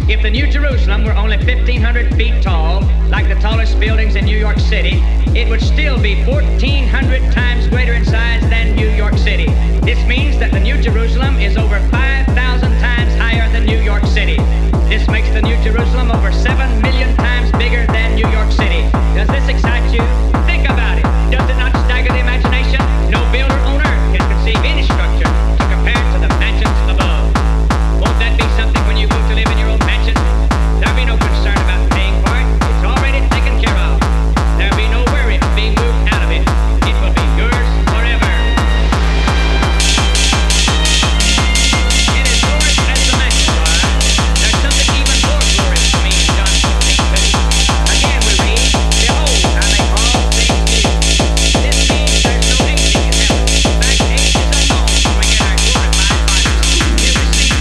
If the New Jerusalem were only 1,500 feet tall, like the tallest buildings in New York City, it would still be 1,400 times greater in size than New York City. This means that the New Jerusalem is over 5,000 times higher than New York City. This makes the New Jerusalem over 7 million times bigger than New York City. Does this excite you? Think about it. Does it not stagger the imagination? No builder on earth can conceive any structure to compare to the mansions above. Won't that be something when you move to live in your own mansion? There'll be no concern about paying for it. It's already taken care of. There'll be no worry of being moved out of it. It will be yours forever. It is yours as the mansion was. There's something even more glorious to me in John 14:2. Again we read, behold, I make all things new. This means there's no aging in heaven. In fact, age is unknown when we get our glorified bodies. Here we see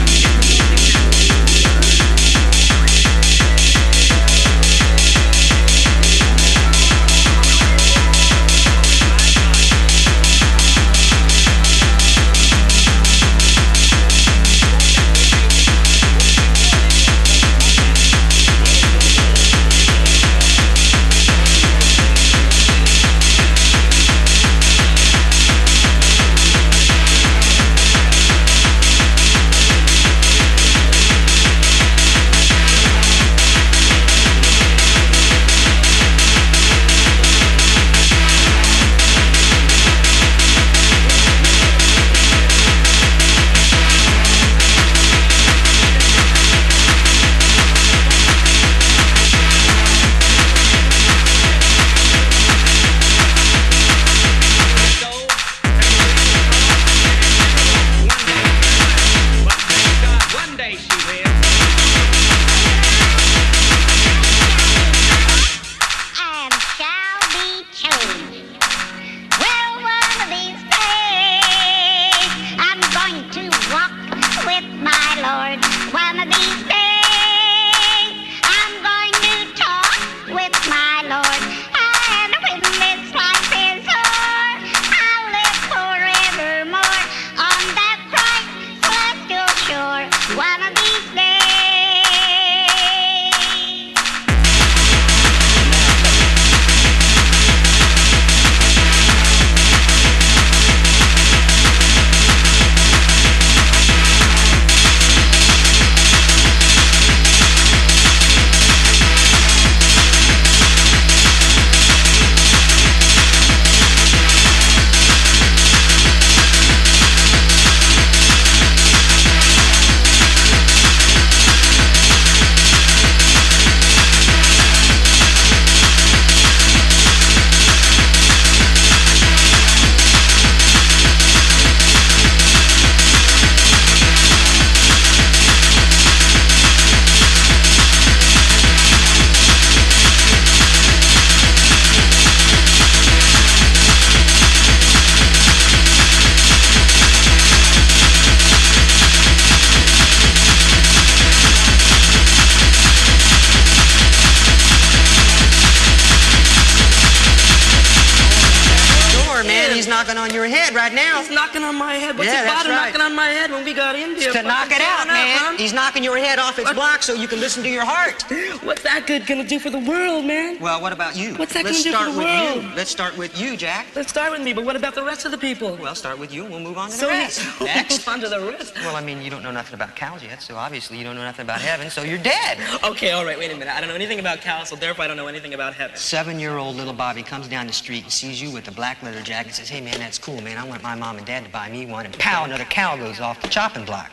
knocking on your head right now. He's knocking on my head. What's Yeah, his that's bottom right. knocking on my head when we got in here? To knock it out, man. Huh? He's knocking your head off its block so you can listen to your heart. What's that good gonna do for the world, man? Well, what about you? What's that Let's gonna do start for the with world? you. Let's start with you, Jack. Let's start with me, but what about the rest of the people? Well, start with you and we'll move on to the So rest. Next. on to the rest. Well, I mean, you don't know nothing about cows yet, so obviously you don't know nothing about heaven, so you're dead. Okay, all right, wait a minute. I don't know anything about cows, so therefore I don't know anything about heaven. 7-year-old little Bobby comes down the street and sees you with a black leather jacket and says, hey, man, that's cool, man. I want my mom and dad to buy me one. And pow, another cow goes off the chopping block.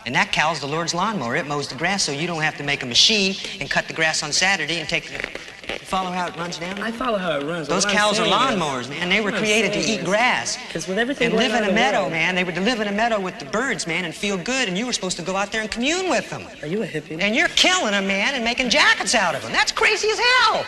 And that cow's the Lord's lawnmower. It mows the grass so you don't have to make a machine and cut the grass on Saturday and take the... Follow how it runs down? I follow how it runs. Those cows are lawnmowers, man. They were created to eat grass. Because with everything and going live on in a meadow, world, man. They were to live in a meadow with the birds, man, and feel good, and you were supposed to go out there and commune with them. Are you a hippie? And you're killing them, man, and making jackets out of them. That's crazy as hell.